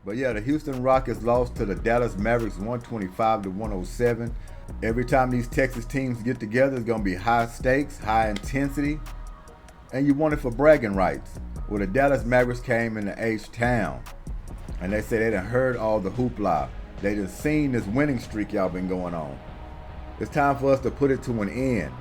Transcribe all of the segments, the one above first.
But yeah, the Houston Rockets lost to the Dallas Mavericks 125-107. Every time these Texas teams get together, it's going to be high stakes, high intensity, and you want it for bragging rights. Well, the Dallas Mavericks came into H-Town, and they say they done heard all the hoopla. They done seen this winning streak y'all been going on. It's time for us to put it to an end.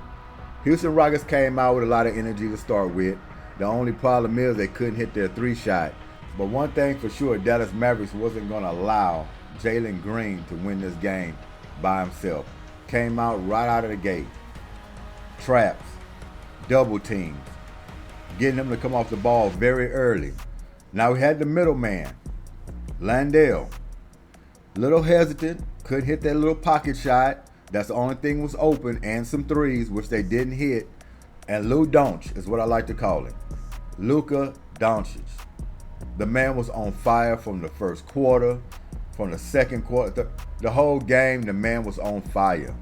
Houston Rockets came out with a lot of energy to start with. The only problem is they couldn't hit their three shot. But one thing for sure, Dallas Mavericks wasn't going to allow Jalen Green to win this game by himself. Came out right out of the gate. Traps, double teams, getting him to come off the ball very early. Now we had the middleman, Landale. Little hesitant, couldn't hit that little pocket shot. That's the only thing was open, and some threes, which they didn't hit. And LUKA Doncic is what I like to call him. LUKA Doncic. The man was on fire from the first quarter, from the second quarter. The whole game, the man was on fire.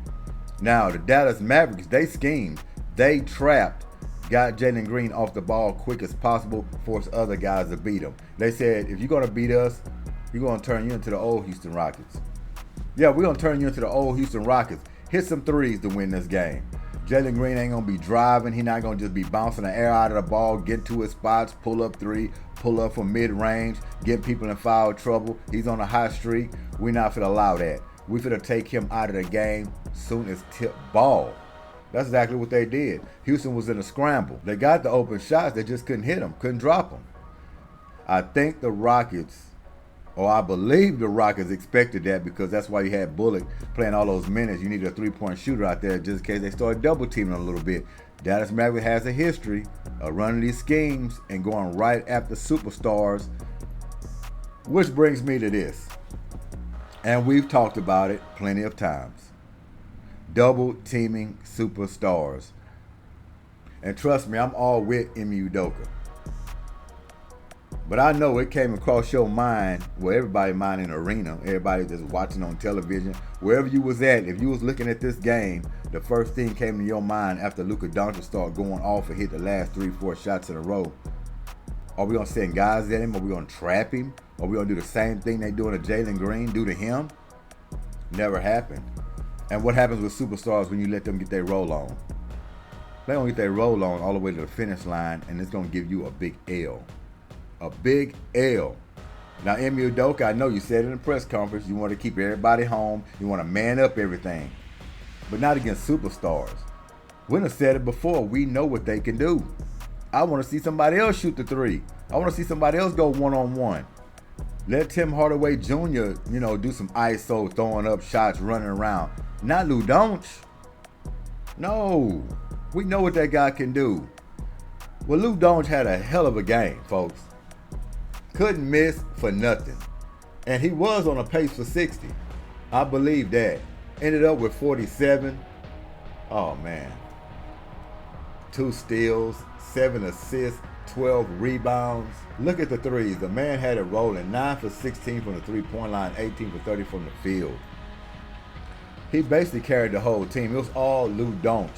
Now, the Dallas Mavericks, they schemed. They trapped, got Jalen Green off the ball quick as possible, forced other guys to beat him. They said, if you're going to beat us, we're going to turn you into the old Houston Rockets. Yeah, we're going to turn you into the old Houston Rockets. Hit some threes to win this game. Jalen Green ain't going to be driving. He's not going to just be bouncing the air out of the ball, get to his spots, pull up three, pull up from mid-range, get people in foul trouble. He's on a hot streak. We're not going to allow that. We're going to take him out of the game soon as tip ball. That's exactly what they did. Houston was in a scramble. They got the open shots. They just couldn't hit them, couldn't drop them. I think the Rockets, or I believe the Rockets expected that, because that's why you had Bullock playing all those minutes. You needed a three-point shooter out there just in case they started double-teaming a little bit. Dallas Mavericks has a history of running these schemes and going right after superstars, which brings me to this. And we've talked about it plenty of times. Double-teaming superstars. And trust me, I'm all with Ime Udoka. But I know it came across your mind, well, everybody's mind in the arena, everybody just watching on television, wherever you was at, if you was looking at this game, the first thing came to your mind after LUKA Doncic started going off and hit the last 3-4 shots in a row. Are we going to send guys at him? Are we going to trap him? Are we going to do the same thing they doing to Jalen Green, do to him? Never happened. And what happens with superstars when you let them get their roll on? They don't get their roll on all the way to the finish line, and it's going to give you a big L. A big L. Now, Ime Udoka, I know you said in the press conference you want to keep everybody home. You want to man up everything. But not against superstars. We done said it before. We know what they can do. I want to see somebody else shoot the three. I want to see somebody else go one-on-one. Let Tim Hardaway Jr., do some ISO, throwing up shots, running around. Not LUKA Doncic. No. We know what that guy can do. Well, LUKA Doncic had a hell of a game, folks. Couldn't miss for nothing. And he was on a pace for 60. I believe that. Ended up with 47. Oh, man. 2 steals, 7 assists, 12 rebounds. Look at the threes. The man had it rolling. 9 for 16 from the three-point line, 18 for 30 from the field. He basically carried the whole team. It was all LUKA Doncic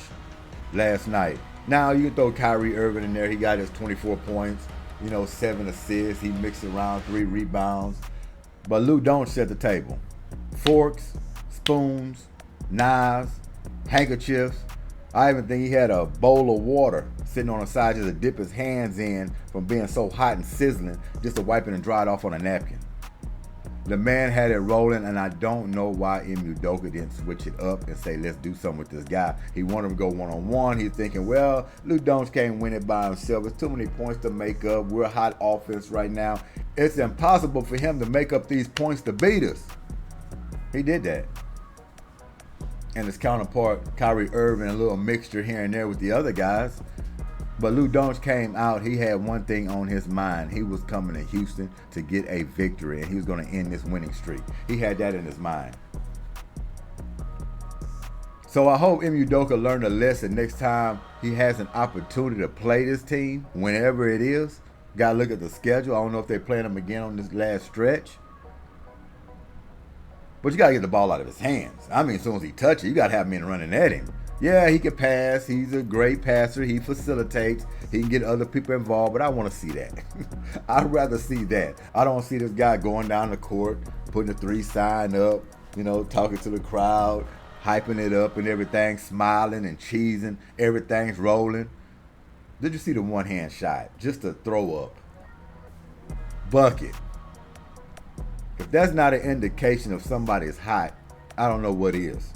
last night. Now, you can throw Kyrie Irving in there. He got his 24 points. 7 assists. He mixed around, 3 rebounds. But LUKA Doncic set the table. Forks, spoons, knives, handkerchiefs. I even think he had a bowl of water sitting on the side just to dip his hands in from being so hot and sizzling, just to wipe it and dry it off on a napkin. The man had it rolling, and I don't know why Ime Udoka didn't switch it up and say, let's do something with this guy. He wanted him to go one-on-one. He's thinking, well, LUKA Doncic can't win it by himself. It's too many points to make up. We're a hot offense right now. It's impossible for him to make up these points to beat us. He did that. And his counterpart, Kyrie Irving, a little mixture here and there with the other guys. But LUKA Doncic came out. He had one thing on his mind. He was coming to Houston to get a victory, and he was going to end this winning streak. He had that in his mind. So I hope Ime Udoka learned a lesson next time he has an opportunity to play this team, whenever it is. Got to look at the schedule. I don't know if they're playing him again on this last stretch. But you got to get the ball out of his hands. I mean, as soon as he touches it, you got to have men running at him. Yeah, he can pass. He's a great passer. He facilitates. He can get other people involved, but I want to see that. I'd rather see that. I don't see this guy going down the court, putting the 3 sign up, talking to the crowd, hyping it up and everything, smiling and cheesing. Everything's rolling. Did you see the one-hand shot? Just a throw up. Bucket. If that's not an indication of somebody's hot, I don't know what is.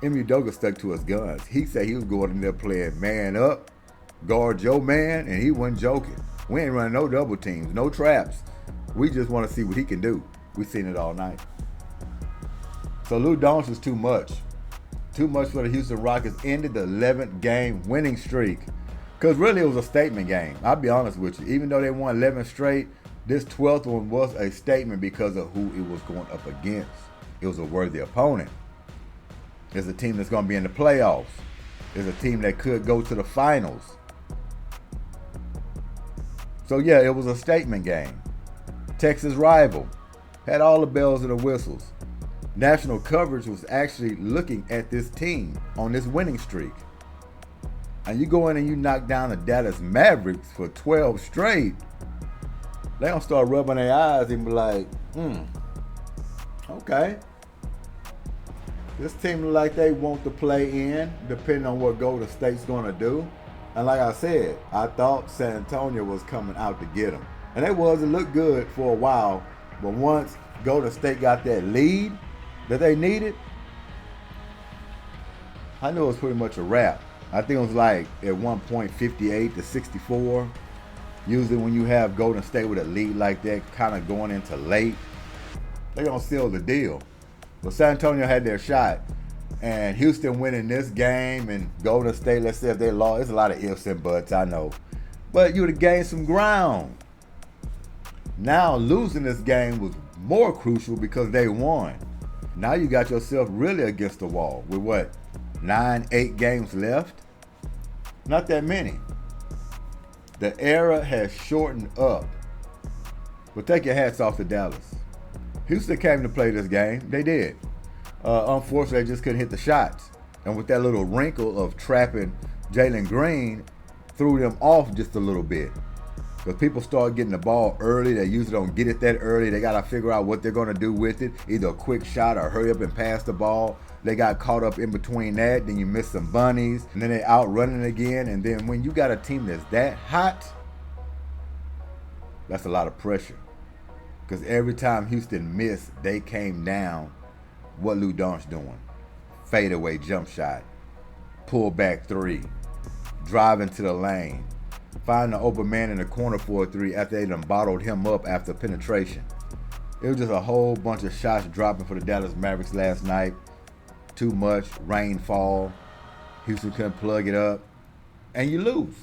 Udoka stuck to his guns. He said he was going in there playing man up, guard your man, and he wasn't joking. We ain't running no double teams, no traps. We just want to see what he can do. We've seen it all night. So Luka Doncic is too much. Too much for the Houston Rockets. Ended the 11th game winning streak. Because really it was a statement game. I'll be honest with you. Even though they won 11 straight, this 12th one was a statement because of who it was going up against. It was a worthy opponent. It's a team that's going to be in the playoffs. It's a team that could go to the finals. So yeah, it was a statement game. Texas rival. Had all the bells and the whistles. National coverage was actually looking at this team on this winning streak. And you go in and you knock down the Dallas Mavericks for 12 straight. They're going to start rubbing their eyes and be like, okay. This team look like they want to play in, depending on what Golden State's going to do. And like I said, I thought San Antonio was coming out to get them. And it looked good for a while. But once Golden State got that lead that they needed, I knew it was pretty much a wrap. I think it was like at one point 58-64. Usually when you have Golden State with a lead like that, kind of going into late, they're going to seal the deal. But San Antonio had their shot. And Houston winning this game and Golden State, let's say if they lost, there's a lot of ifs and buts, I know. But you would have gained some ground. Now losing this game was more crucial because they won. Now you got yourself really against the wall with what, 8 games left? Not that many. The era has shortened up. But take your hats off to Dallas. Houston came to play this game. They did. Unfortunately, they just couldn't hit the shots. And with that little wrinkle of trapping Jalen Green, threw them off just a little bit. Because people start getting the ball early. They usually don't get it that early. They got to figure out what they're going to do with it. Either a quick shot or hurry up and pass the ball. They got caught up in between that. Then you miss some bunnies. And then they out running again. And then when you got a team that's that hot, that's a lot of pressure. Because every time Houston missed, they came down. What Luka Doncic doing? Fadeaway jump shot. Pull back 3. Drive into the lane. Find the open man in the corner for a 3 after they done bottled him up after penetration. It was just a whole bunch of shots dropping for the Dallas Mavericks last night. Too much. Rainfall. Houston couldn't plug it up. And you lose.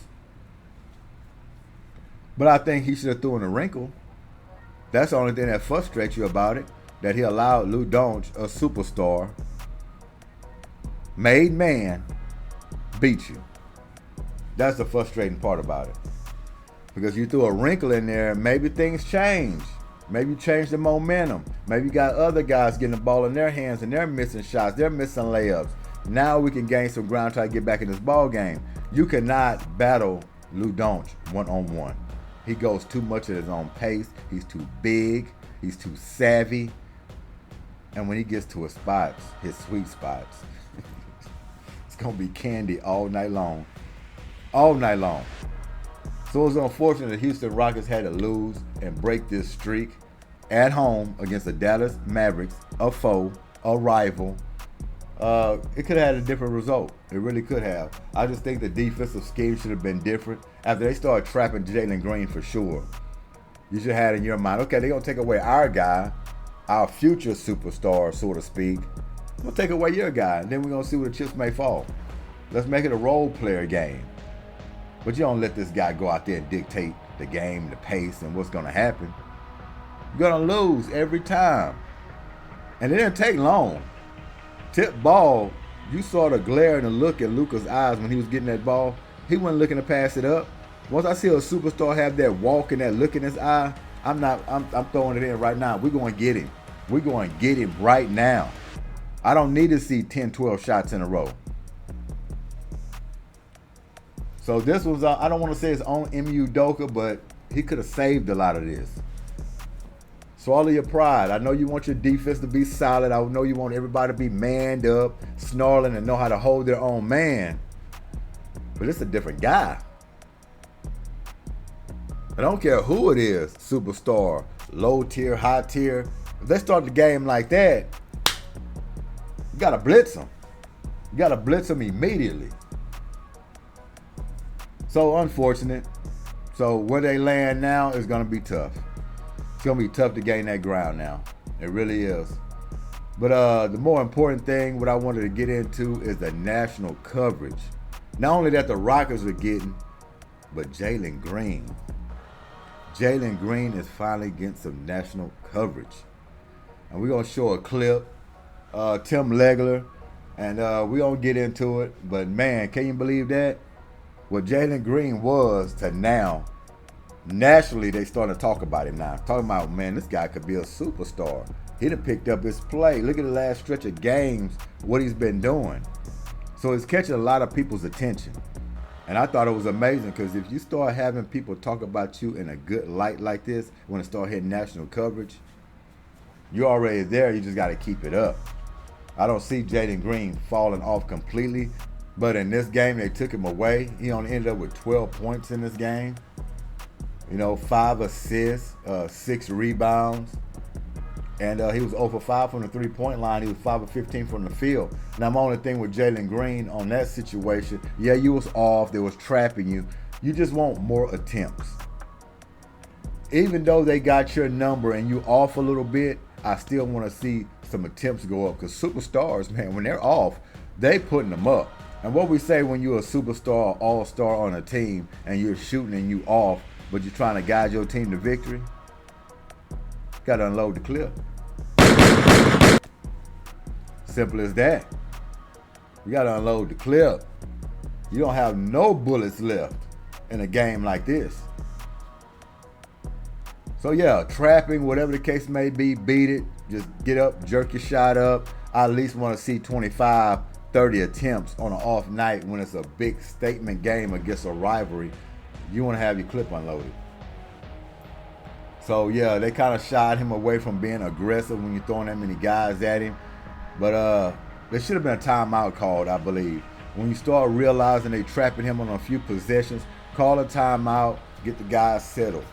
But I think he should have thrown a wrinkle. That's the only thing that frustrates you about it. That he allowed Luka Doncic, a superstar, made man, beat you. That's the frustrating part about it. Because you threw a wrinkle in there, maybe things change. Maybe you change the momentum. Maybe you got other guys getting the ball in their hands and they're missing shots. They're missing layups. Now we can gain some ground, try to get back in this ball game. You cannot battle Luka Doncic one-on-one. He goes too much at his own pace. He's too big. He's too savvy. And when he gets to his spots, his sweet spots, it's going to be candy all night long. All night long. So it's unfortunate that Houston Rockets had to lose and break this streak at home against the Dallas Mavericks, a foe, a rival. It could have had a different result. It really could have. I just think the defensive scheme should have been different. After they started trapping Jalen Green for sure, you should have had in your mind, okay, they're going to take away our guy, our future superstar, so to speak. We'll take away your guy, and then we're going to see where the chips may fall. Let's make it a role player game. But you don't let this guy go out there and dictate the game, the pace, and what's going to happen. You're going to lose every time. And it didn't take long. Tip ball, you saw the glare and the look in Luka's eyes when he was getting that ball. He wasn't looking to pass it up. Once I see a superstar have that walk and that look in his eye, I'm throwing it in right now. We're going to get him. We're going to get him right now. I don't need to see 10, 12 shots in a row. So this was, I don't want to say it's on MU Doka, but he could have saved a lot of this. Swallow your pride. I know you want your defense to be solid. I know you want everybody to be manned up, snarling, and know how to hold their own man. But it's a different guy. I don't care who it is, superstar, low tier, high tier. If they start the game like that, you got to blitz them. You got to blitz them immediately. So unfortunate. So where they land now is going to be tough. It's going to be tough to gain that ground now. It really is. But the more important thing, what I wanted to get into is the national coverage. Not only that the Rockets are getting, but Jalen Green. Jalen Green is finally getting some national coverage. And we're going to show a clip. Tim Legler. And we're going to get into it. But man, can you believe that? What Jalen Green was to now. Nationally, they starting to talk about him now. Talking about, man, this guy could be a superstar. He done picked up his play. Look at the last stretch of games, what he's been doing. So it's catching a lot of people's attention. And I thought it was amazing because if you start having people talk about you in a good light like this, when it start hitting national coverage, you're already there. You just got to keep it up. I don't see Jalen Green falling off completely. But in this game, they took him away. He only ended up with 12 points in this game. 5 assists, 6 rebounds. And he was 0 for 5 from the three-point line. He was 5 of 15 from the field. Now, my only thing with Jalen Green on that situation, yeah, you was off. They was trapping you. You just want more attempts. Even though they got your number and you off a little bit, I still want to see some attempts go up. Because superstars, man, when they're off, they putting them up. And what we say when you're a superstar, all-star on a team, and you're shooting and you off, but you're trying to guide your team to victory, got to unload the clip. Simple as that. You got to unload the clip. You don't have no bullets left in a game like this. So yeah, trapping, whatever the case may be, beat it. Just get up, jerk your shot up. I at least want to see 25, 30 attempts on an off night when it's a big statement game against a rivalry. You want to have your clip unloaded. So yeah, they kind of shied him away from being aggressive when you're throwing that many guys at him. But there should have been a timeout called, I believe. When you start realizing they trapping him on a few possessions, call a timeout, get the guys settled.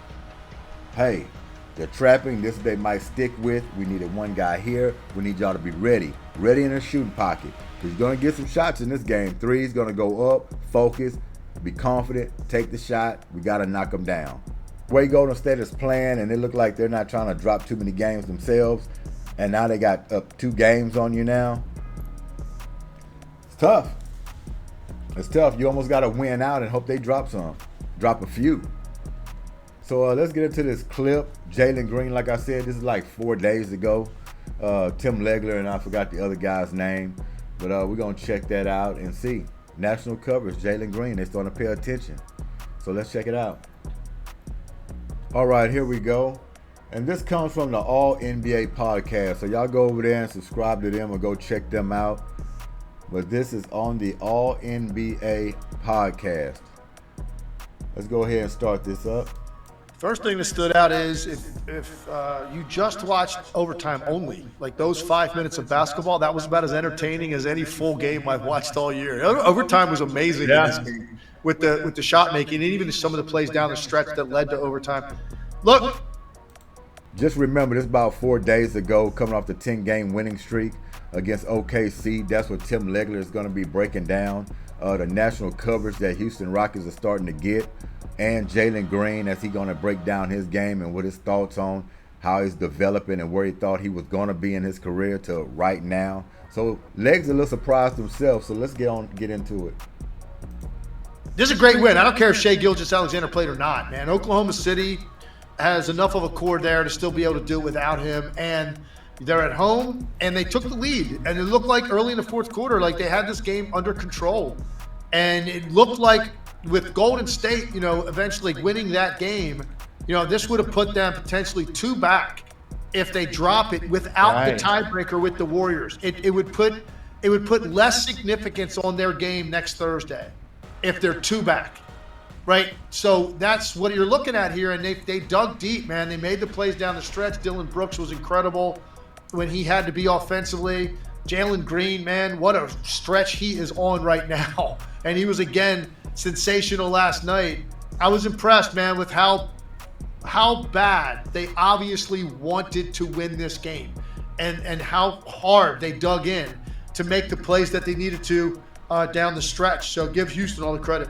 Hey, they're trapping. This they might stick with. We needed one guy here. We need y'all to be ready. Ready in a shooting pocket. Because you're going to get some shots in this game. Three's going to go up, focus, be confident, take the shot. We got to knock them down. Way Golden State is playing, and it look like they're not trying to drop too many games themselves. And now they got up 2 games on you now. It's tough. It's tough. You almost got to win out and hope they drop some. Drop a few. So let's get into this clip. Jalen Green, like I said, this is like 4 days ago. Tim Legler and I forgot the other guy's name. But we're going to check that out and see. National coverage, Jalen Green. They're starting to pay attention. So let's check it out. All right, here we go. And this comes from the All NBA podcast. So y'all go over there and subscribe to them or go check them out. But this is on the All NBA podcast. Let's go ahead and start this up. First thing that stood out is if you just watched overtime only, like those 5 minutes of basketball, that was about as entertaining as any full game I've watched all year. Overtime was amazing in this game with the shot making and even some of the plays down the stretch that led to overtime. Look. Just remember, this is about 4 days ago, coming off the 10-game winning streak against OKC. That's what Tim Legler is going to be breaking down. The national coverage that Houston Rockets are starting to get. And Jalen Green, as he's going to break down his game and what his thoughts on how he's developing and where he thought he was going to be in his career to right now. So Leg's a little surprised himself, so let's get into it. This is a great win. I don't care if Shai Gilgeous-Alexander played or not, man. Oklahoma City has enough of a core there to still be able to do it without him. And they're at home, and they took the lead. And it looked like early in the fourth quarter, like they had this game under control. And it looked like with Golden State, eventually winning that game, this would have put them potentially 2 back if they drop it without the tiebreaker with the Warriors. It would put less significance on their game next Thursday if they're 2 back. right? So that's what you're looking at here, and they dug deep, man. They made the plays down the stretch. Dylan Brooks was incredible when he had to be offensively. Jalen Green, man, what a stretch he is on right now. And he was, again, sensational last night. I was impressed, man, with how bad they obviously wanted to win this game and how hard they dug in to make the plays that they needed to down the stretch. So give Houston all the credit.